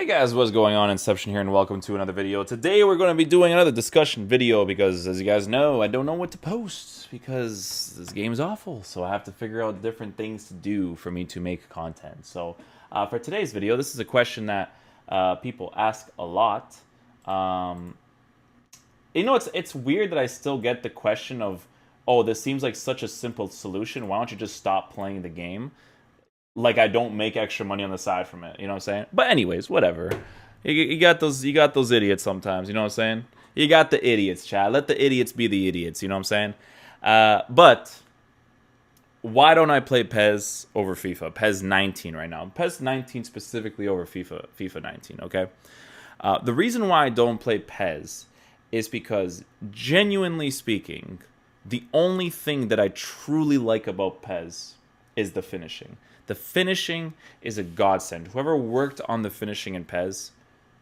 Hey guys, what's going on? Inception here and welcome to another video. Today we're going to be doing another discussion video because as you guys know, I don't know what to post because this game is awful. So I have to figure out different things to do for me to make content. So for today's video, this is a question that people ask a lot. It's weird that I still get the question of, oh, this seems like such a simple solution. Why don't you just stop playing the game? Like I don't make extra money on the side from it. You know what I'm saying? But anyways, whatever. You got those idiots sometimes. You know what I'm saying? You got the idiots, Chad. Let the idiots be the idiots. You know what I'm saying? But why don't I play PES over FIFA? PES 19 right now. PES 19 specifically over FIFA 19. Okay. The reason why I don't play PES is because, genuinely speaking, the only thing that I truly like about PES is the finishing. The finishing is a godsend. Whoever worked on the finishing in PES,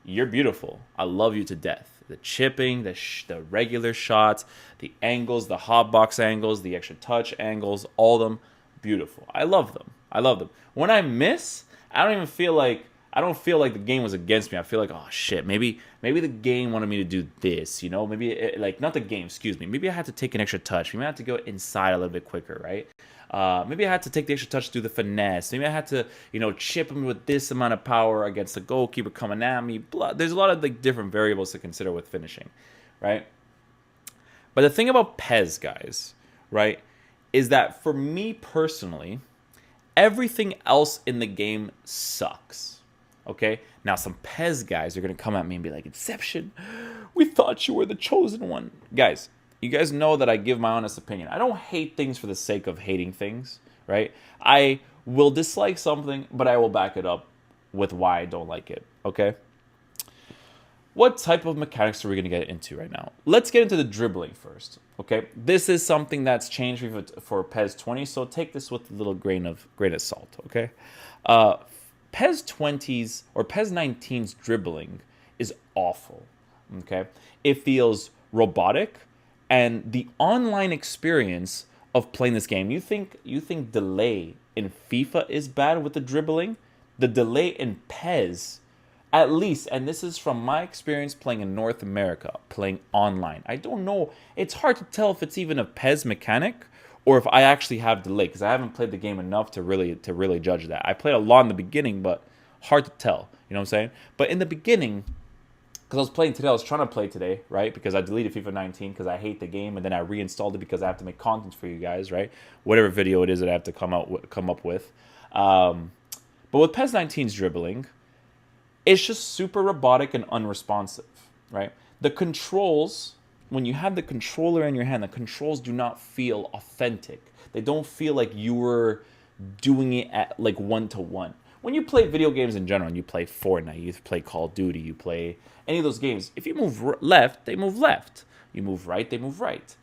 you're beautiful. I love you to death. The chipping, the regular shots, the angles, the hotbox angles, the extra touch angles, all of them, beautiful. I love them. I love them. When I miss, I don't feel like the game was against me. I feel like, oh shit, maybe the game wanted me to do this, you know? Maybe not the game, excuse me. Maybe I had to take an extra touch. Maybe I had to go inside a little bit quicker, right? Maybe I had to take the extra touch to do the finesse. Maybe I had to, chip him with this amount of power against the goalkeeper coming at me. There's a lot of different variables to consider with finishing, right? But the thing about PES, guys, right, is that for me personally, everything else in the game sucks. Okay? Now, some PES guys are going to come at me and be like, Inception, we thought you were the chosen one. Guys, you guys know that I give my honest opinion. I don't hate things for the sake of hating things, right? I will dislike something, but I will back it up with why I don't like it, okay? What type of mechanics are we going to get into right now? Let's get into the dribbling first, okay? This is something that's changed for PES 20, so take this with a little grain of salt, okay? PES 20's or PES 19's dribbling is awful, okay? It feels robotic. And the online experience of playing this game, you think delay in FIFA is bad with the dribbling? The delay in PES, at least, and this is from my experience playing in North America, playing online. I don't know. It's hard to tell if it's even a PES mechanic or if I actually have delay because I haven't played the game enough to really judge that. I played a lot in the beginning, but hard to tell. You know what I'm saying? But in the beginning, because I was playing today, I was trying to play today, right? Because I deleted FIFA 19 because I hate the game, and then I reinstalled it because I have to make content for you guys, right? Whatever video it is that I have to come up with. But with PES 19's dribbling, it's just super robotic and unresponsive, right? The controls, when you have the controller in your hand, the controls do not feel authentic. They don't feel like you were doing it at like one-to-one. When you play video games in general, and you play Fortnite, you play Call of Duty, you play any of those games, if you move left, they move left. You move right, they move right.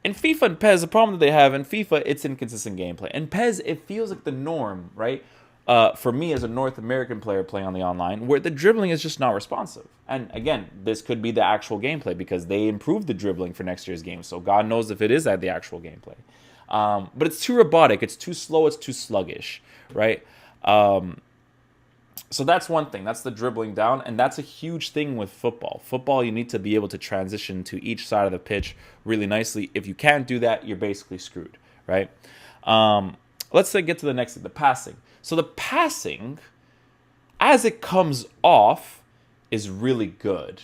In FIFA and PES, the problem that they have in FIFA, it's inconsistent gameplay. In PES, it feels like the norm, right? For me as a North American player playing on the online, where the dribbling is just not responsive. And again, this could be the actual gameplay because they improved the dribbling for next year's game. So God knows if it is at the actual gameplay. But it's too robotic, it's too slow, it's too sluggish, right? So that's one thing. That's the dribbling down, and that's a huge thing with football. Football, you need to be able to transition to each side of the pitch really nicely. If you can't do that, you're basically screwed, right? Let's say get to the next thing, the passing. So the passing, as it comes off, is really good.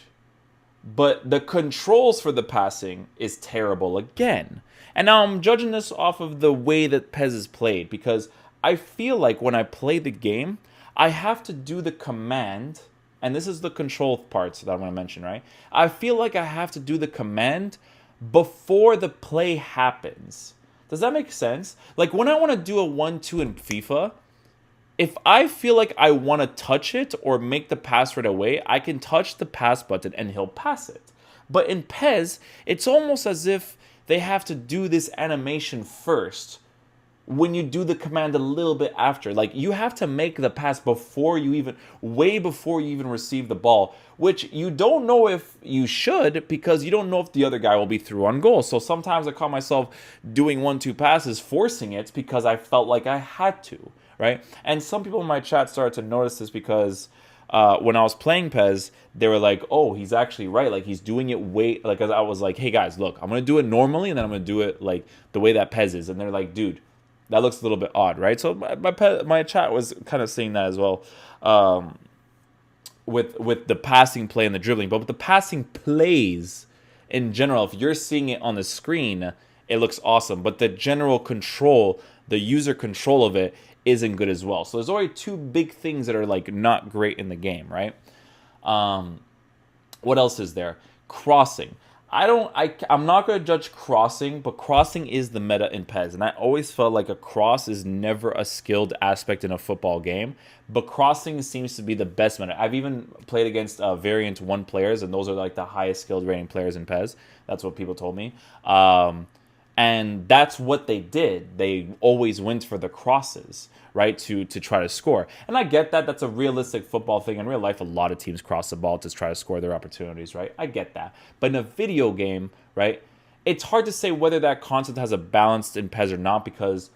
But the controls for the passing is terrible again. And now I'm judging this off of the way that PES is played because I feel like when I play the game, I have to do the command, and this is the control parts that I'm going to mention, right? I feel like I have to do the command before the play happens. Does that make sense? Like when I want to do a 1-2 in FIFA, if I feel like I want to touch it or make the pass right away, I can touch the pass button and he'll pass it. But in PES, it's almost as if they have to do this animation first when you do the command a little bit after. Like you have to make the pass way before you even receive the ball, which you don't know if you should because you don't know if the other guy will be through on goal. So sometimes I caught myself doing 1-2 passes, forcing it because I felt like I had to, right? And some people in my chat started to notice this because when I was playing Pez, they were like, "Oh, he's actually right. Like he's doing it way like." I was like, "Hey guys, look, I'm gonna do it normally, and then I'm gonna do it like the way that Pez is." And they're like, "Dude, that looks a little bit odd, right?" So my chat was kind of saying that as well, with the passing play and the dribbling, but with the passing plays in general, if you're seeing it on the screen, it looks awesome. But the general control, the user control of it, isn't good as well. So there's already two big things that are like not great in the game, right? What else is there? Crossing. I'm not going to judge crossing, but crossing is the meta in PES. And I always felt like a cross is never a skilled aspect in a football game. But crossing seems to be the best meta. I've even played against variant 1 players, and those are like the highest skilled rating players in PES. That's what people told me. And that's what they did. They always went for the crosses, right, to try to score. And I get that. That's a realistic football thing. In real life, a lot of teams cross the ball to try to score their opportunities, right? I get that. But in a video game, right, it's hard to say whether that concept has a balance in PES or not, because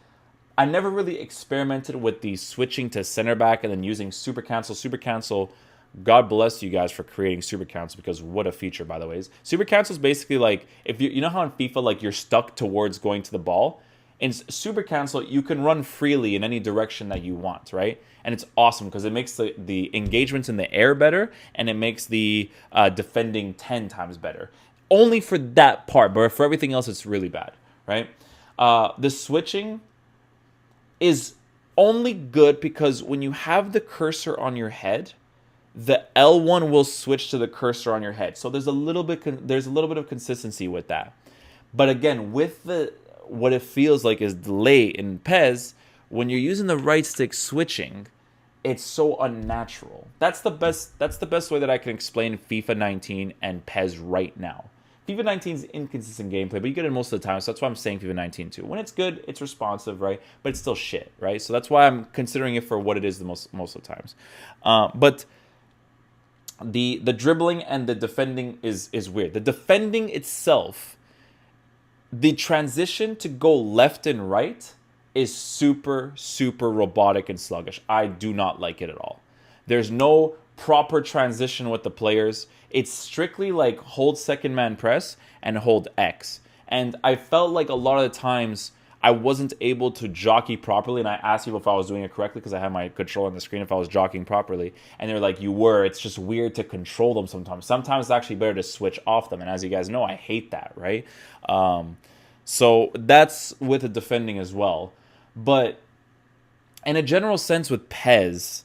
I never really experimented with the switching to center back and then using super cancel. Super cancel, God bless you guys for creating super cancel, because what a feature, by the way. Super cancel is basically like, if you know how in FIFA, like you're stuck towards going to the ball? In super cancel, you can run freely in any direction that you want, right? And it's awesome because it makes the engagements in the air better, and it makes the defending 10 times better. Only for that part, but for everything else, it's really bad, right? The switching is only good because when you have the cursor on your head, the L1 will switch to the cursor on your head. So there's a little bit of consistency with that. But again, with what it feels like is delay in PES, when you're using the right stick switching, it's so unnatural. That's the best way that I can explain FIFA 19 and PES right now. FIFA 19 is inconsistent gameplay, but you get it most of the time, so that's why I'm saying FIFA 19 too. When it's good, it's responsive, right? But it's still shit, right? So that's why I'm considering it for what it is the most of the times. But the dribbling and the defending is weird. The defending itself, the transition to go left and right is super robotic and sluggish. I do not like it at all. There's no proper transition with the players. It's strictly like hold second man press and hold X. And I felt like a lot of the times I wasn't able to jockey properly, and I asked people if I was doing it correctly because I had my control on the screen if I was jockeying properly, and they're like, you were. It's just weird to control them sometimes. Sometimes it's actually better to switch off them, and as you guys know, I hate that, right? So that's with the defending as well. But in a general sense with PES,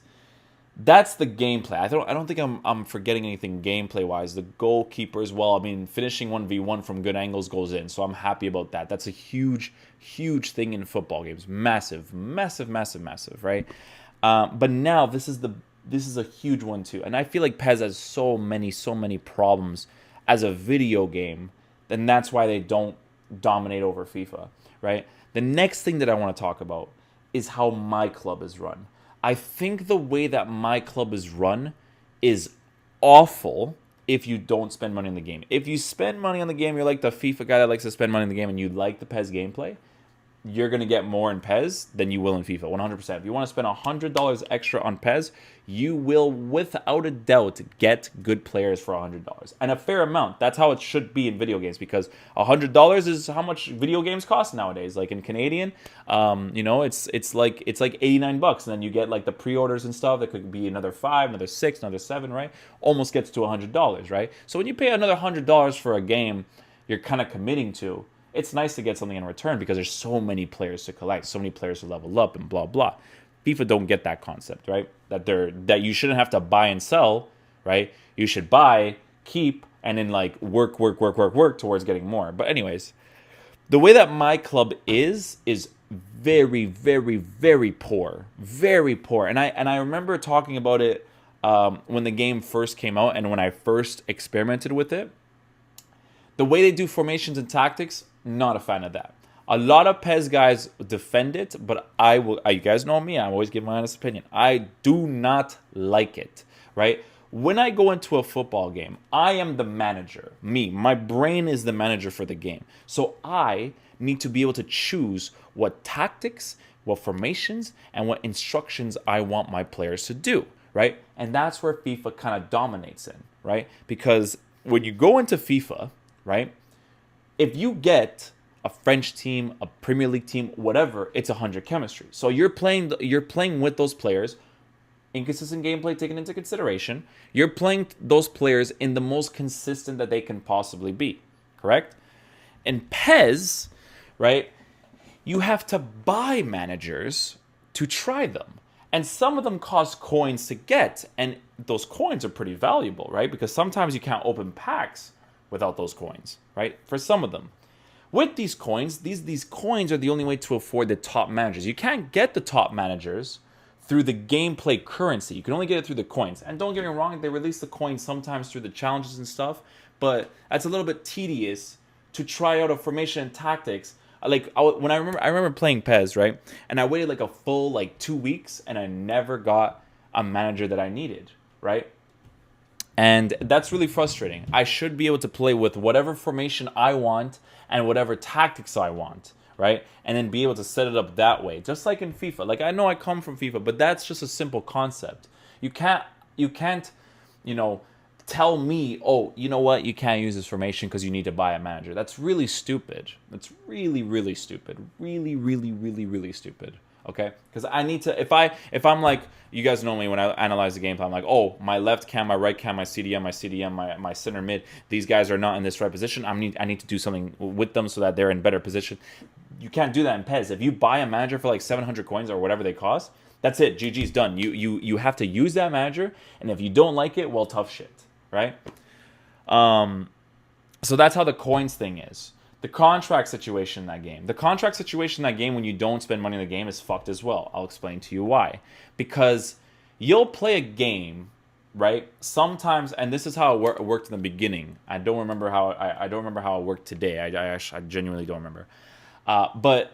that's the gameplay. I don't think I'm forgetting anything gameplay wise. The goalkeeper as well. I mean, finishing 1v1 from good angles goes in, so I'm happy about that. That's a huge thing in football games. Massive, right? But now this is a huge one too, and I feel like PES has so many problems as a video game, and that's why they don't dominate over FIFA, right? The next thing that I want to talk about is how my club is run. I think the way that my club is run is awful if you don't spend money on the game. If you spend money on the game, you're like the FIFA guy that likes to spend money on the game and you like the PES gameplay, you're going to get more in PES than you will in FIFA, 100%. If you want to spend $100 extra on PES, you will, without a doubt, get good players for $100. And a fair amount. That's how it should be in video games, because $100 is how much video games cost nowadays. Like in Canadian, it's like $89, and then you get like the pre-orders and stuff. That could be another $5, another $6, another $7, right? Almost gets to $100, right? So when you pay another $100 for a game, you're kind of committing to. It's nice to get something in return because there's so many players to collect, so many players to level up, and blah blah. FIFA don't get that concept, right? That you shouldn't have to buy and sell, right? You should buy, keep, and then like work towards getting more. But anyways, the way that my club is very poor, very poor. And I remember talking about it when the game first came out and when I first experimented with it. The way they do formations and tactics, not a fan of that. A lot of PES guys defend it, but you guys know me, I always give my honest opinion. I do not like it, right? When I go into a football game, I am the manager. My brain is the manager for the game. So I need to be able to choose what tactics, what formations, and what instructions I want my players to do, right? And that's where FIFA kind of dominates in, right? Because when you go into FIFA, right, if you get a French team, a Premier League team, whatever, it's 100 chemistry. So you're playing with those players, inconsistent gameplay taken into consideration. You're playing those players in the most consistent that they can possibly be, correct? In PES, right, you have to buy managers to try them. And some of them cost coins to get, and those coins are pretty valuable, right? Because sometimes you can't open packs without those coins, right? For some of them. With these coins, these coins are the only way to afford the top managers. You can't get the top managers through the gameplay currency. You can only get it through the coins. And don't get me wrong, they release the coins sometimes through the challenges and stuff, but that's a little bit tedious to try out a formation and tactics. Like when I remember playing PES, right? And I waited like a full 2 weeks, and I never got a manager that I needed, right? And that's really frustrating. I should be able to play with whatever formation I want and whatever tactics I want, right? And then be able to set it up that way, just like in FIFA. Like, I know I come from FIFA, but that's just a simple concept. You can't, tell me, oh, you know what, you can't use this formation because you need to buy a manager. That's really stupid. That's really, really stupid. Really, really, really, really stupid. Okay? Because I need to, if I'm like, you guys know me when I analyze the gameplay, I'm like, oh, my left cam, my right cam, my CDM, my center mid, these guys are not in this right position. I need to do something with them so that they're in better position. You can't do that in PES. If you buy a manager for like 700 coins or whatever they cost, that's it. GG's done. You have to use that manager, and if you don't like it, well, tough shit. Right? So that's how the coins thing is. The contract situation in that game. The contract situation in that game when you don't spend money in the game is fucked as well. I'll explain to you why. Because you'll play a game, right? Sometimes, and this is how it worked in the beginning. I don't remember how it worked today. I genuinely don't remember. But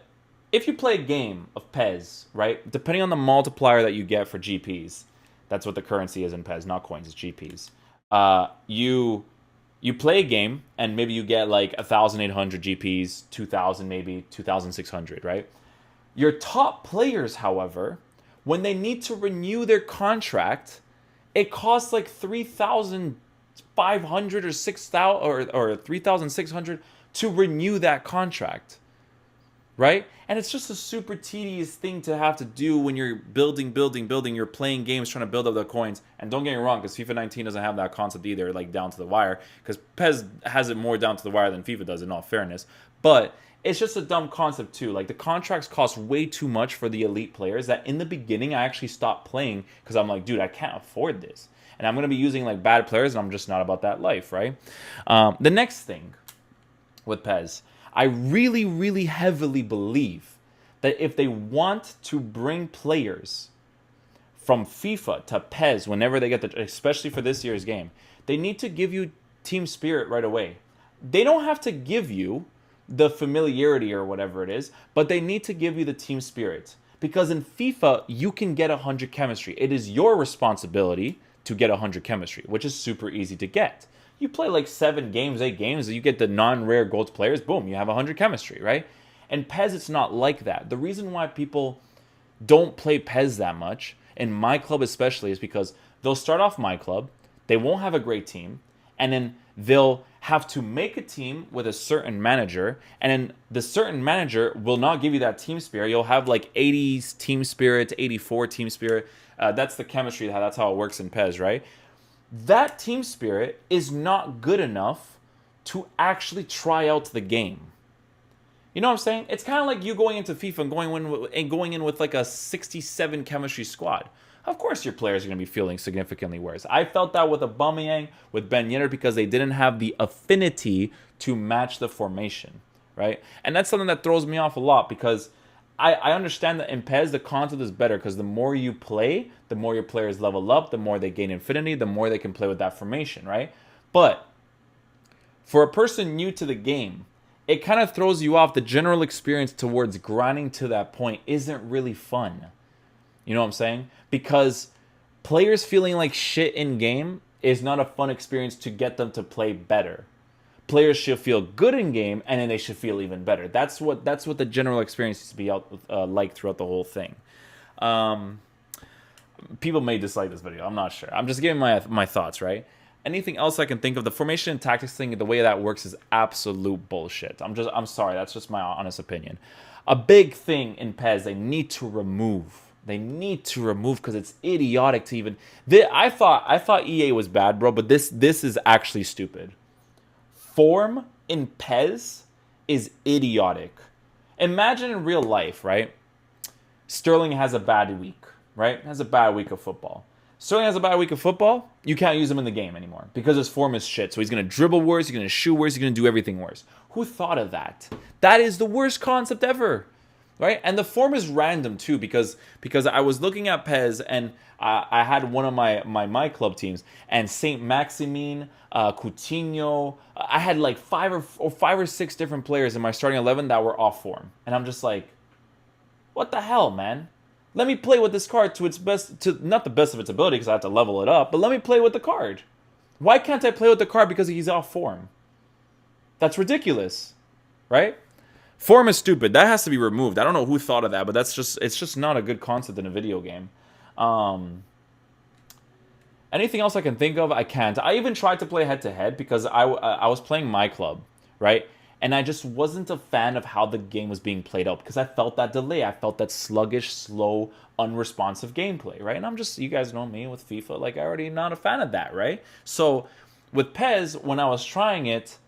if you play a game of PES, right? Depending on the multiplier that you get for GPs, that's what the currency is in PES, not coins, it's GPs. You play a game and maybe you get like 1,800 GPs, 2,000 maybe, 2,600, right? Your top players, however, when they need to renew their contract, it costs like 3,500 or 6,000 or 3,600 to renew that contract. Right? And it's just a super tedious thing to have to do when you're building. You're playing games trying to build up the coins. And don't get me wrong, because FIFA 19 doesn't have that concept either, like down to the wire. Because PES has it more down to the wire than FIFA does, in all fairness. But it's just a dumb concept too. Like, the contracts cost way too much for the elite players that in the beginning I actually stopped playing because I'm like, dude, I can't afford this. And I'm going to be using like bad players, and I'm just not about that life, right? The next thing with PES, I really, really heavily believe that if they want to bring players from FIFA to PES whenever they get especially for this year's game, they need to give you team spirit right away. They don't have to give you the familiarity or whatever it is, but they need to give you the team spirit. Because in FIFA, you can get 100 chemistry. It is your responsibility to get 100 chemistry, which is super easy to get. You play like 7 games, 8 games, you get the non-rare gold players, boom, you have 100 chemistry, right? And PES, it's not like that. The reason why people don't play PES that much, in my club especially, is because they'll start off my club, they won't have a great team, and then they'll have to make a team with a certain manager, and then the certain manager will not give you that team spirit. You'll have like 80 team spirit, 84 team spirit. That's the chemistry, that's how it works in PES, right? That team spirit is not good enough to actually try out the game. You know what I'm saying? It's kind of like you going into FIFA and going in with like a 67 chemistry squad. Of course your players are going to be feeling significantly worse. I felt that with Aubameyang, with Ben Yedder, because they didn't have the affinity to match the formation, right? And that's something that throws me off a lot, because I understand that in PES, the concept is better because the more you play, the more your players level up, the more they gain infinity, the more they can play with that formation, right? But for a person new to the game, it kind of throws you off. The general experience towards grinding to that point isn't really fun. You know what I'm saying? Because players feeling like shit in game is not a fun experience to get them to play better. Players should feel good in game, and then they should feel even better. That's what the general experience needs to be like throughout the whole thing. People may dislike this video. I'm not sure. I'm just giving my thoughts, right? Anything else I can think of? The formation and tactics thing, the way that works is absolute bullshit. I'm sorry. That's just my honest opinion. A big thing in PES they need to remove. They need to remove because it's idiotic to even. I thought EA was bad, bro, but this is actually stupid. Form in PES is idiotic. Imagine in real life, right? Sterling has a bad week, right? Has a bad week of football. Sterling has a bad week of football. You can't use him in the game anymore because his form is shit. So he's going to dribble worse. He's going to shoot worse. He's going to do everything worse. Who thought of that? That is the worst concept ever, right? And the form is random too because I was looking at PES and I had one of my club teams and Saint Maximin, Coutinho. I had like five or six different players in my starting 11 that were off form, and I'm just like, what the hell, man? Let me play with this card to its best, to not the best of its ability because I have to level it up, but let me play with the card. Why can't I play with the card because he's off form? That's ridiculous, right? Form is stupid. That has to be removed. I don't know who thought of that, but it's just not a good concept in a video game. Anything else I can think of? I can't. I even tried to play head-to-head because I was playing my club, right? And I just wasn't a fan of how the game was being played out because I felt that delay. I felt that sluggish, slow, unresponsive gameplay, right? And I'm just, you guys know me with FIFA, like I already not a fan of that, right? So with PES, when I was trying it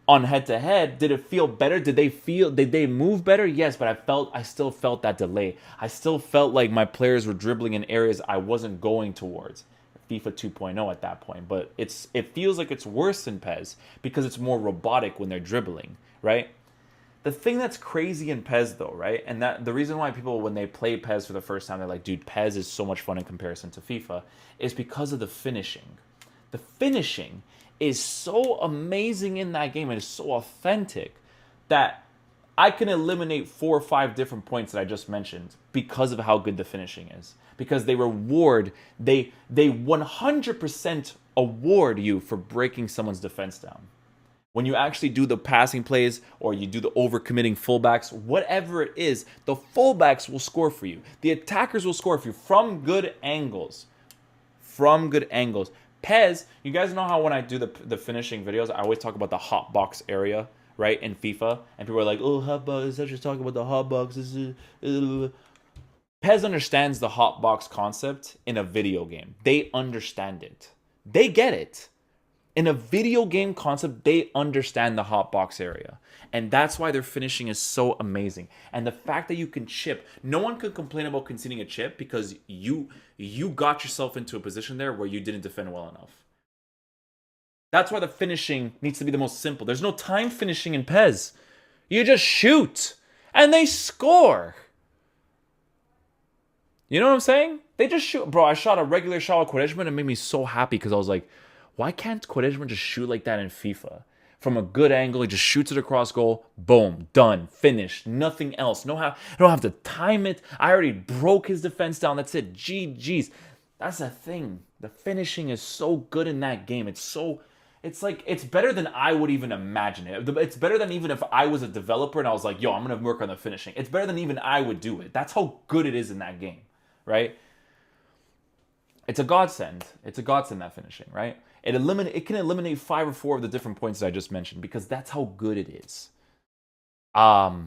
on head-to-head, did it feel better? Did they move better? Yes, but I still felt that delay. I still felt like my players were dribbling in areas I wasn't going towards. FIFA 2.0 at that point, but it feels like it's worse than PES because it's more robotic when they're dribbling, right? The thing that's crazy in PES though, right? And that the reason why people when they play PES for the first time they're like, dude, PES is so much fun in comparison to FIFA is because of the finishing. The finishing is so amazing in that game. It is so authentic that I can eliminate 4 or 5 different points that I just mentioned because of how good the finishing is. Because they 100% award you for breaking someone's defense down. When you actually do the passing plays or you do the overcommitting fullbacks, whatever it is, the fullbacks will score for you. The attackers will score for you from good angles. From good angles. PES, you guys know how when I do the finishing videos, I always talk about the hot box area, right, in FIFA? And people are like, oh, hot box, let's just talk about the hot box. PES understands the hot box concept in a video game. They understand it. They get it. In a video game concept, they understand the hot box area. And that's why their finishing is so amazing. And the fact that you can chip, no one could complain about conceding a chip because you got yourself into a position there where you didn't defend well enough. That's why the finishing needs to be the most simple. There's no time finishing in PES. You just shoot and they score. You know what I'm saying? They just shoot. Bro, I shot a regular shot with Quaresma and it made me so happy because I was like, why can't Quaresma just shoot like that in FIFA? From a good angle, he just shoots it across goal. Boom. Done. Finished. Nothing else. I don't have to time it. I already broke his defense down. That's it. GG's. That's the thing. The finishing is so good in that game. It's better than I would even imagine it. It's better than even if I was a developer and I was like, yo, I'm going to work on the finishing. It's better than even I would do it. That's how good it is in that game. Right? It's a godsend. It's a godsend, that finishing, right? It can eliminate 5 or 4 of the different points that I just mentioned because that's how good it is. But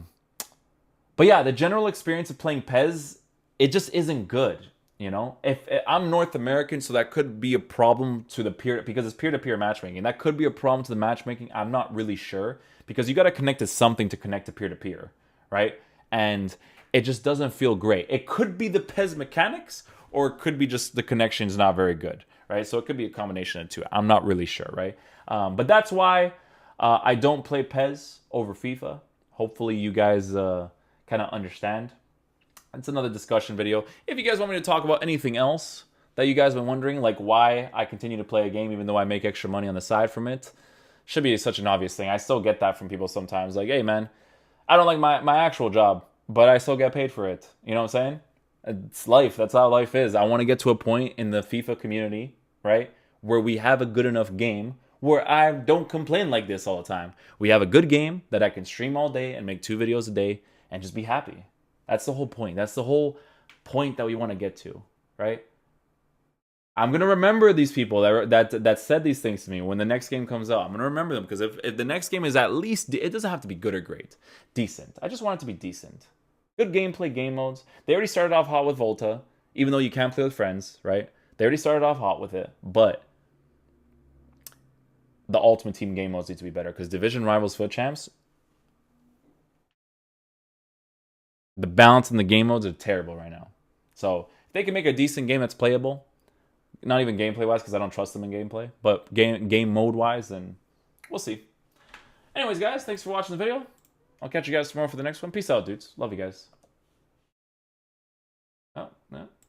yeah, the general experience of playing PES, it just isn't good, you know? If I'm North American, so that could be a problem to the because it's peer-to-peer matchmaking. That could be a problem to the matchmaking. I'm not really sure because you got to connect to something to connect to peer-to-peer, right? And it just doesn't feel great. It could be the PES mechanics, or it could be just the connection's not very good, right? So it could be a combination of two. I'm not really sure, right? But that's why I don't play PES over FIFA. Hopefully you guys kind of understand. It's another discussion video. If you guys want me to talk about anything else that you guys have been wondering, like why I continue to play a game even though I make extra money on the side from it, should be such an obvious thing. I still get that from people sometimes. Like, hey, man, I don't like my actual job, but I still get paid for it. You know what I'm saying? It's life. That's how life is. I want to get to a point in the FIFA community, right, where we have a good enough game where I don't complain like this all the time. We have a good game that I can stream all day and make 2 videos a day and just be happy. That's the whole point. That's the whole point that we want to get to, right? right? I'm gonna remember these people that said these things to me when the next game comes out. I'm gonna remember them because if the next game is at least, it doesn't have to be good or great, decent. I just want it to be decent. Good gameplay, game modes. They already started off hot with Volta, even though you can't play with friends, right? They already started off hot with it, but the Ultimate Team game modes need to be better because Division Rivals Foot Champs, the balance in the game modes are terrible right now. So if they can make a decent game that's playable, not even gameplay wise because I don't trust them in gameplay, but game mode wise, then we'll see. Anyways, guys, thanks for watching the video. I'll catch you guys tomorrow for the next one. Peace out, dudes. Love you guys.